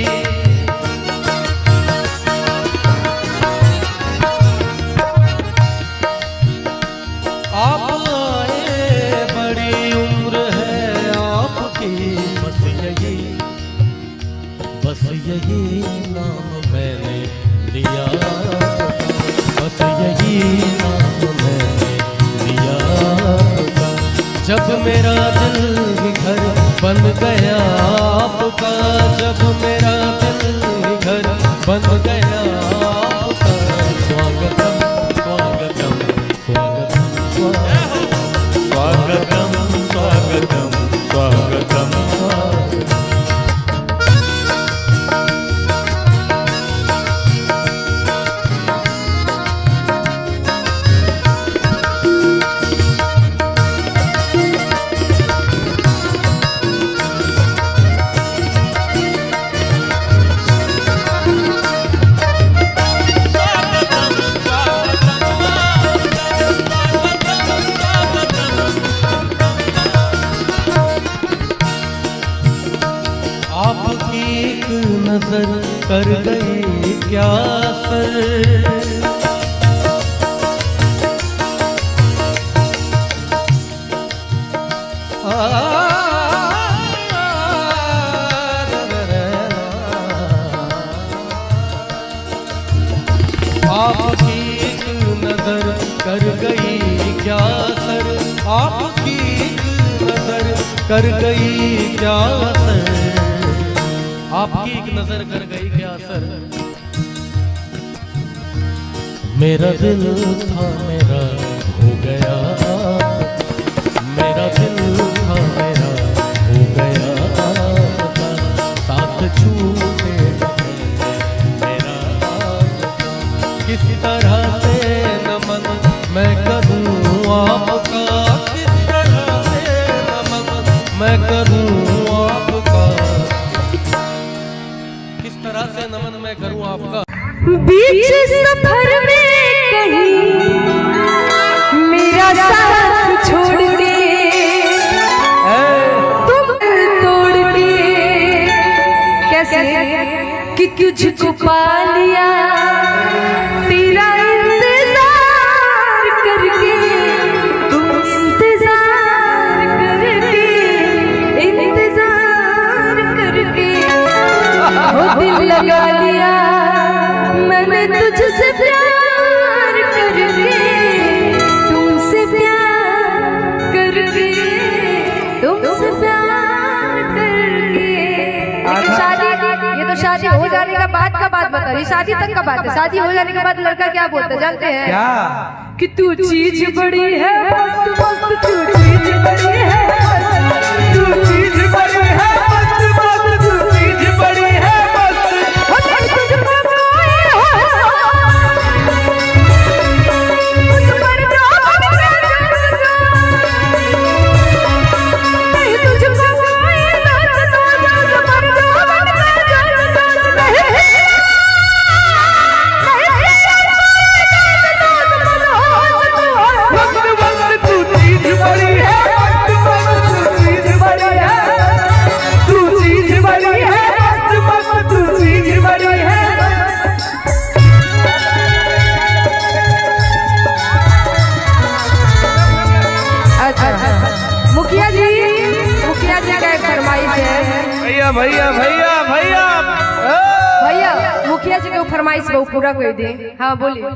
आप आए बड़ी उम्र है आपकी। बस यही नाम मैंने लिया, बस यही नाम मैंने लिया। जब मेरा दिल घर बन गया आपका, जब मेरा दिल घर बन गया आपका। स्वागतम स्वागतम स्वागतम स्वागतम स्वागतम स्वागतम स्वागतम। आपकी एक नजर कर गई क्या असर, आपकी एक नजर कर गई क्या असर, आपकी एक नजर कर गई क्या असर।
आपकी एक नजर कर गई क्या असर।
मेरा दिल था मेरा हो गया, मेरा दिल था मेरा हो गया। साथ छूटे मेरा, किस तरह से नमन मैं करूं आपका, किस तरह से नमन मैं करूं आपका, किस तरह से नमन मैं करूं आपका।
बीच सफर में कहीं मेरा साथ छोड़ के तुम तोड़ के, कैसे कि तुझको पा लिया तेरा इंतजार करके, तुम इंतजार करके, इंतजार करके हो दिल लगा लिया मैंने तुझसे प्यार करके, तुमसे प्यार करके, तुमसे प्यार करके।
लेकिन शादी, ये तो शादी हो जाने का बाद का बात बता रही, शादी तक का बात है। शादी हो जाने के बाद लड़का क्या बोलता जानते हैं?
क्या?
कि तू चीज बड़ी है मस्त मस्त, तू चीज बड़ी है मस्त, तू चीज बड़ी है मस्त मस्त, तू चीज बड़ी है मस्त।
भैया भैया भैया
भैया मुखिया जी के फरमाइश को पूरा कर दे। हाँ बोलिए।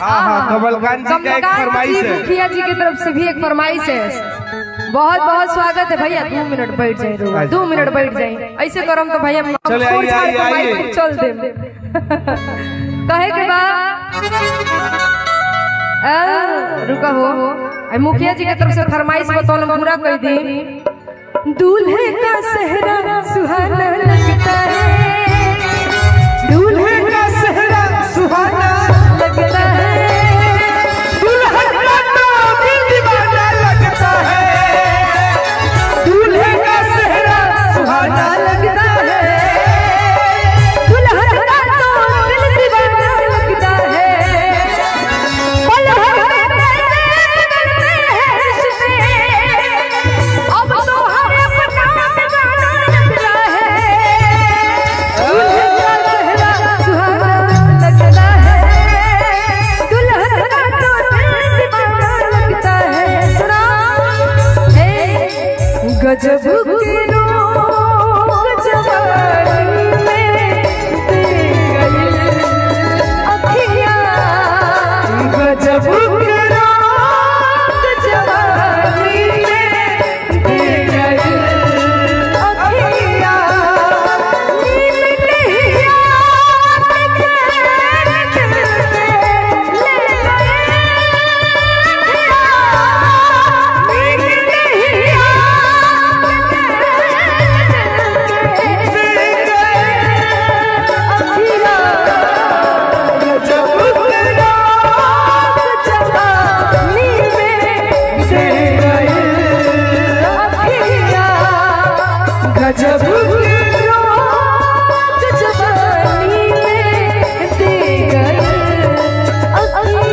हाँ हाँ कमलकांत जी का एक फरमाइश है।
मुखिया जी की तरफ से भी एक फरमाइश है। बहुत बहुत स्वागत है भैया। 2 मिनट बैठ जाए, 2 मिनट बैठ जाए। ऐसे करम तो भैया
चले
छोड़ छाड़ के
आइए।
माइक चल दे। कहे के बाद रुका हो मुखिया जी की तरफ से फरमाइश बतौल पूरा कर दी। दूल्हे का सेहरा सुहाना लगता है, दूल्हे का सेहरा सुहाना लगता है, दुल्हन का तो दिल दीवाना लगता है, दूल्हे का सेहरा सुहाना लगता है, दुल्हन का तो दिल दीवाना लगता है। पल भर में करते हैं रिश्ते, अब तो हमें अपना गाना लगता है, दूल्हे का सेहरा सुहाना लगता है, दुल्हन का तो दिल दीवाना लगता है। सुना हे गजब के लोग जवानी में दे गए अखियाँ, गजब के लोग जवानी में दे गए अखियाँ, नींद नहीं आती चैन दिल से ले गए अखियाँ, नींद नहीं आती चैन दिल से ले गए अखियाँ, गजब के लोग जवानी में दे गए अखियाँ, गजब के लोग जवानी में दे गए अखियाँ।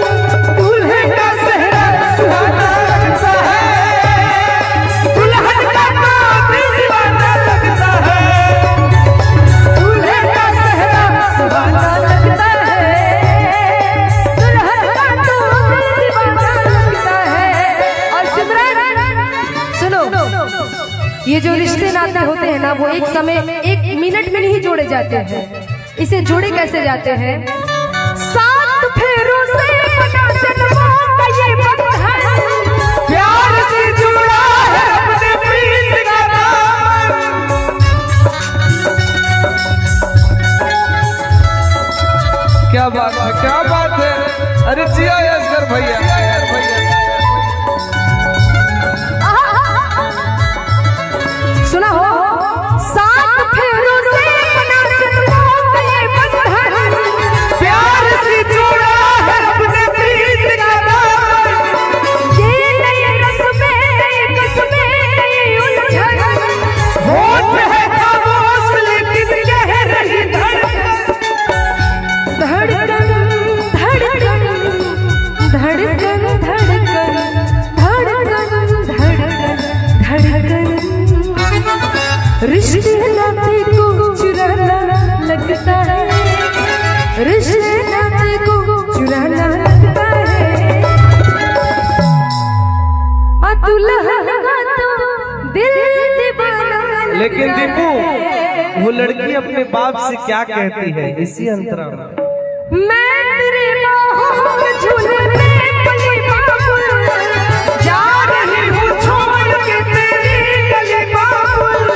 दूल्हे का सेहरा सुहाना लगता है, दुल्हन का तो दिल दीवाना लगता है, दूल्हे का सेहरा सुहाना लगता है, दुल्हन का तो दिल दीवाना लगता है। और सिमरन सुनो, ये जो रिश्ते नाते होते हैं ना, वो एक समय 1 मिनट में नहीं जोड़े जाते हैं। इसे जोड़े कैसे जाते हैं? 7 फेरों से बना जन्मों का ये बंधन, प्यार से जुड़ा है अपने प्रीत का नाम।
क्या बात है, क्या बात है। अरे जिया असगर भैया।
सुना हो 7 फेरों से बना जन्मों का ये बंधन,
प्यार से जुड़ा है अपने प्रीत का नाम।
ये नई रस्में नई कस्में नई उलझन,
होठ है खामोश लेकिन कह रही धड़कन।
धड़कन धड़कन धड़कन धड़कन धड़कन धड़कन धड़कन, रिश्ते नाते को चुराना लगता है, रिश्ते नाते को चुराना लगता है, और दुल्हन का तो दिल दीवाना लगता
लेकिन दीपू,
है।
वो लड़की अपने बाप से क्या कहती है इसी अंतरा में?
मैं तेरे बाहों में झूले में पली बाबुल, जा रही हूँ छोड़ के तेरी गली बाबुल।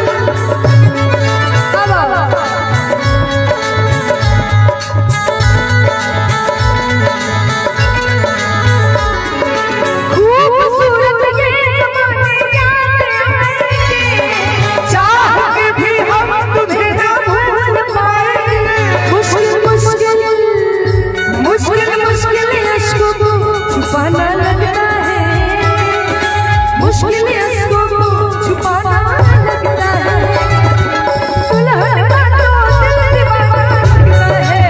अब खूबसूरत ये ज़माने याद आएंगे, चाह के भी हम तुझे ना भूल पाएंगे। मुश्किल मुश्किल मुश्किल मुश्किल अश्कों को छुपाना लगता है, मुश्किल अश्कों को छुपाना लगता है, दुल्हन का तो दिल दीवाना लगता है,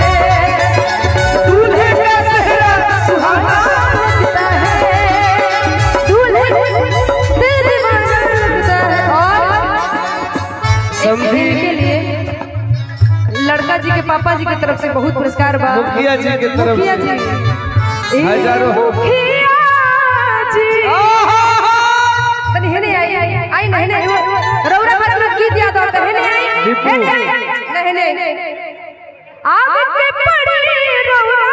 दूल्हे का सेहरा सुहाना लगता है, दूल्हे का दिल दीवाना लगता है। और
समझी?
के लिए लड़का जी के पापा जी की तरफ से बहुत पुरस्कार बा।
मुखिया जी की तरफ
मुखिया
से
जी
हजारों हो।
मुखिया जी तनी हेने आई नहीं नहीं रौरा बात में गीत याद आता है नहीं
दीपू।
नहीं नहीं आग के पड़ी रौरा,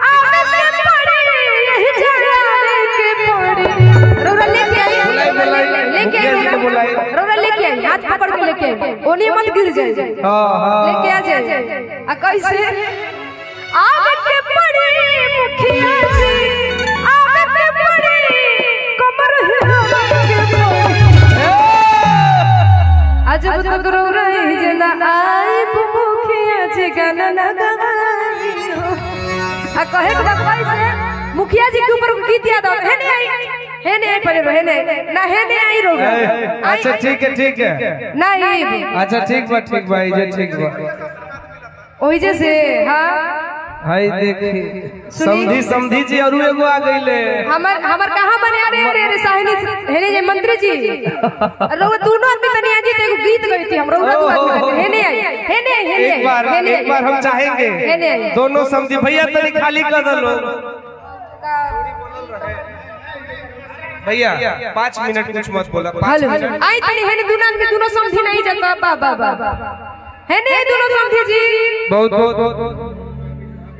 आग के पड़ी यही जलाने के पड़ी, रौरा लेके आई
बुलाई बुलाई
लेके ओनी मत गिर जाए लेके आ जाए आ कैसे आवे के पड़ी मुखिया जी आवे के पड़ी कमर हिला के पड़ी आज तक रो रही जना आई मुखिया जी गाना ना गाई हो आ कहे के बात कैसे मुखिया जी के ऊपर गीत याद आ है नहीं आई पड़े रहे नहीं ना है नहीं आई रो
अच्छा ठीक है
नहीं
अच्छा ठीक बा ये ठीक बा
ओही जैसे हां
हाय देखी समझी जी और एगो आ गइले
हमर कहां बने अरे साहिनी हेने जे मंत्री जी रो दोनों आदमी तनी आज एगो गीत गई थी हम रो हेने आई
एक बार हम चाहेंगे दोनों समझी भैया तनी खाली कर दो भैया 5 मिनट कुछ मत बोला
हेलो आई तनी हेने दोनों आदमी दोनों समझी नहीं जाता बाबा हेने दोनों समझी जी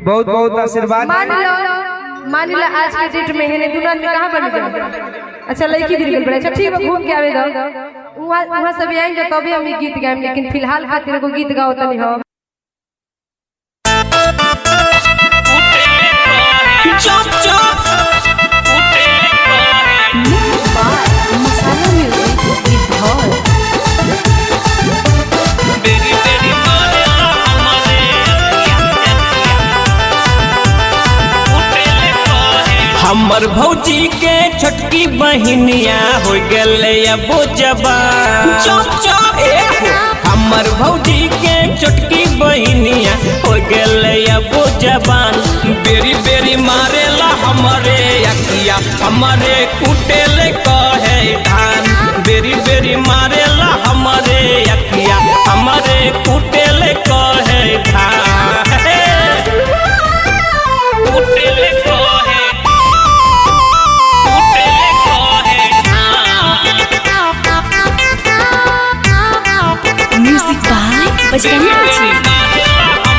बहुत आशीर्वाद
मान लो आज के डेट में हेने दोनों आदमी कहां बन गए अच्छा लड़की गिर गई बड़ा अच्छा ठीक है घूम के आवे दो वहां सब आएंगे तभी हम गीत गाएं लेकिन फिलहाल खातिर को गीत गाओ तनी हो
चुप चुप
मसाला म्यूजिक विद भोल
हमर भौजी के छोटकी बहिनिया हो गले अब जवान चुप चुप हमर भौजी के छोटकी बहिनिया हो गले अब जवान बेरी बेरी मारेला हमरे अखिया हमरे कुटेले कहे धान बेरी बेरी मारेला हमरे अखिया हमरे कुटेले कहे धान कुटेले
म्यूजिक बाय बजरंगी जी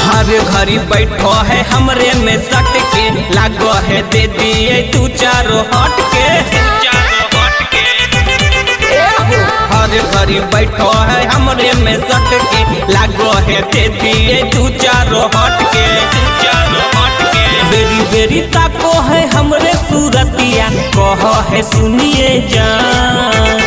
हर घड़ी बैठो है हमरे में सट के लागो है दे दिए तू चारो हट के हर घड़ी बैठो है हमरे में सट के लागो है दे दिए तू चारो हट के बेरी बेरी ताको है हमरे सूरतिया कहो है सुनिए जान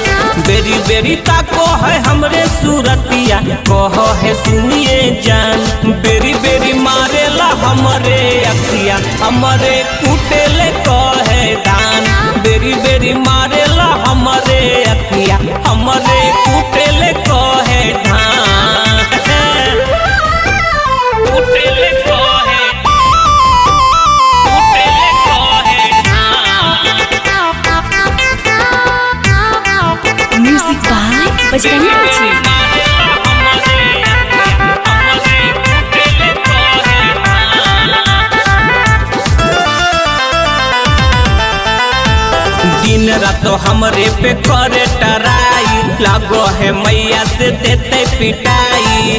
बेरी बेरी ताको है हमरे सूरतिया कहो है सुनिए जान बेरी बेरी मारेला हमरे अखिया हमरे कुटेले कहे धान बेरी बेरी मारेला हमरे अखिया हमरे कुटेले कहे धान कुटेले
म्यूजिक बाय बजरंगी जी
दिन रात हमरे पे करे टराई लागो है मैया से देते पिटाई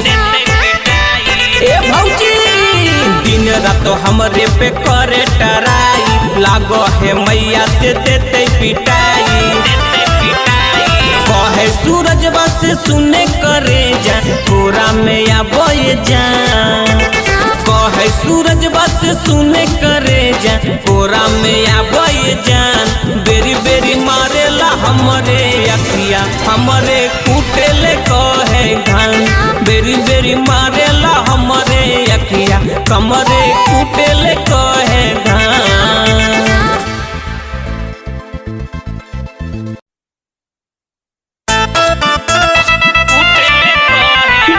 ए भौजी दिन रात हमरे पे करे टराई लागो है मैया से देते पिटाई कहे सूरज बस सुने करे जा पूरा में आबो जा कहे सूरज बस सुने करे जा पूरा में आबो जान बेरी बेरी मारेला हमरे अखिया हमरे कुटेले कहे धान बेरी बेरी मारेला हमरे अखिया कमरे कुटेले कहे धान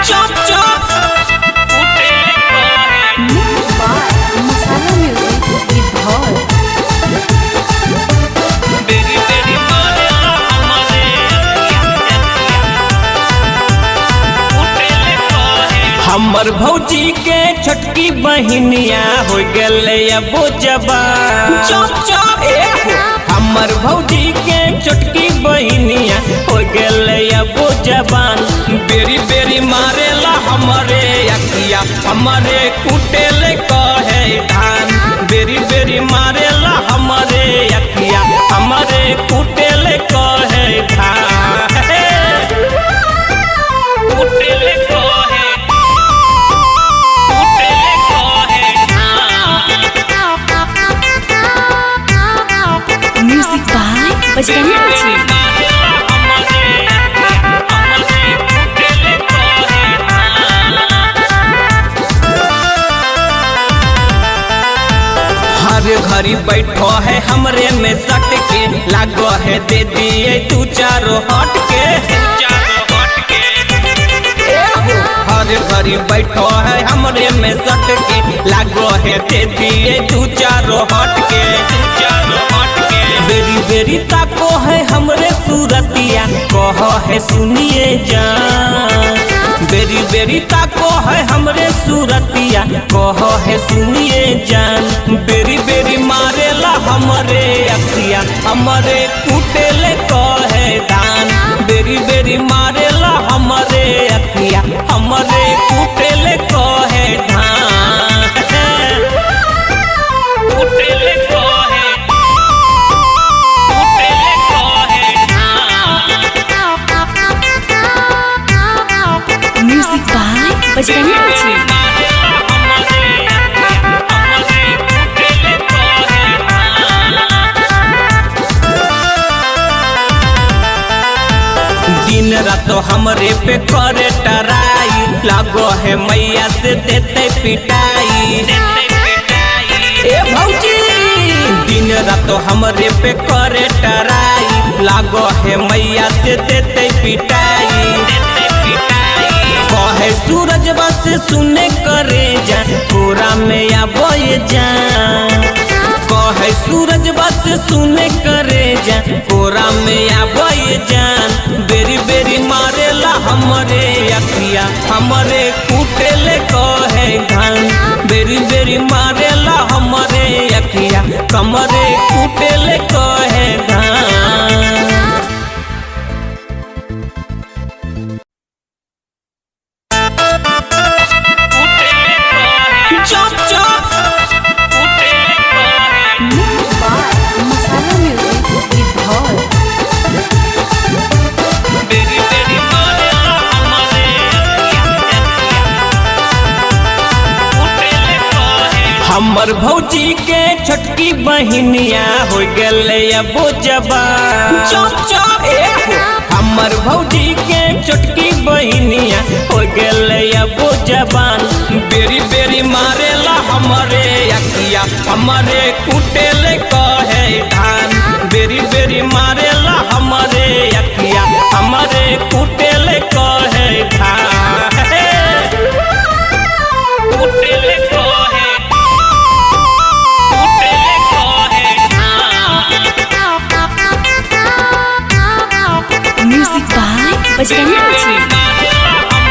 चुप चुप
मसाला म्यूजिक विद भोल
हमर भौजी के छोटकी बहिनिया हो गले अब जवान चुप चुप हमर भौजी के छोटकी बहिनिया हो गले अब जवान बेरी बेरी मारेला हमरे अखिया हमरे कुटेले कहे धान बेरी बेरी मारेला हमरे अखिया हमरे कुटेले कहे धान कुटेले कहे
म्यूजिक बाय बजरंगी जी।
हर घड़ी बैठो है हमरे में सट के लागो है दे दिए तू चारों हट के हर घड़ी बैठो है हमरे में सट के लागो है दे दिए तू चारों हट के बेरी बेरी ताको है हमरे सूरतिया कहो है सुनिए जान बेरी बेरी ताको है हमरे सूरतिया कहो है सुनिए जान बेरी बेरी मारेला हमरे अखिया हमरे कुटेले कहे धान बेरी बेरी मारेला हमरे अखिया हमरे कुटेले कहे धान कुटेले कहे
म्यूजिक बाय बजरंगी जी।
दिन रात हमरे पे करे टराई लागो है मैया से देते पिटाई ए भौजी दिन रात हमरे पे करे टराई लागो है मैया से देते पिटाई कहे सूरज बस सुने करे जा पूरा में आबो जा कहे सूरज बस सुने करे जा पूरा में आबो जान बेरी बेरी मारेला हमरे अखिया हमरे कुटेले कहे धान बेरी बेरी मारेला हमरे अखिया कमरे कुटेले कहे धान चुप चुप
मसाला म्यूजिक विद धौल।
बेरी बेरी मारेला हमरे हमर भौजी के छोटकी बहिनिया हो गले अबो जबान चुप चुप हमर भौजी के छोटकी बहिनिया हो गले अबो जबान बेरी बेरी मारेला हमरे अखिया हमरे कुटेले कहे धान बेरी बेरी मारेला हमरे अखिया हमरे कुटेले कहे धान कुटेले कहे
म्यूजिक बाय बजरंगी जी।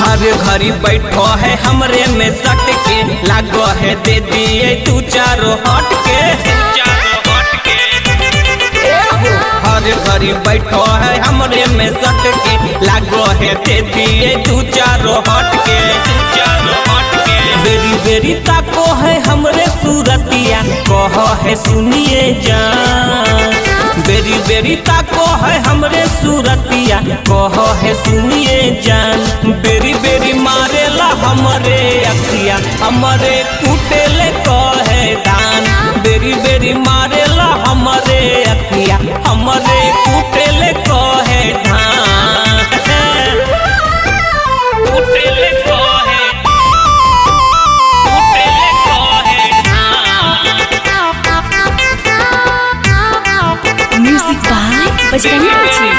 हर घड़ी बैठो है हमरे में सट के लागो है दे दिए तू चारों हट के हर घड़ी बैठो है हमरे में सट के लागो है दे दिए तू चारों हट के बेरी बेरी ताको है हमरे सूरतिया कहो है सुनिए जान बेरी बेरी ताको है हमरे सूरतिया कहो है सुनिए जान बेरी बेरी मारेला हमरे अखिया हमरे कुटेले कहे धान बेरी बेरी मारेला हमरे अखिया हमरे कुटेले कहे धान कुटेले कहे
म्यूजिक बाय बजरंगी जी।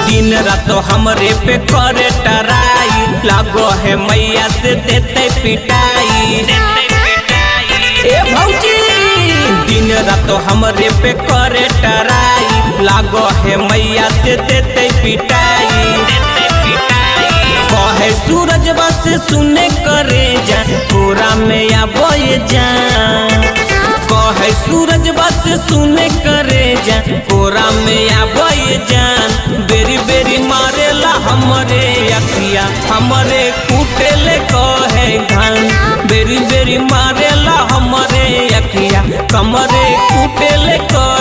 दिन रात हमरे पे करे टराई लागो है मैया से देते पिटाई ए भौजी दिन रात हमरे पे करे टराई लागो है मैया से देते पिटाई कहे सूरज बस सुने करे जा कोरा में आबे जा कहे सूरज बस सुने करे जा कोरा में आबे जान बेरी बेरी मारेला हमरे अखिया हमरे कुटेले कहे घान बेरी बेरी मारेला हमरे अखिया कमरे कुटेले कहे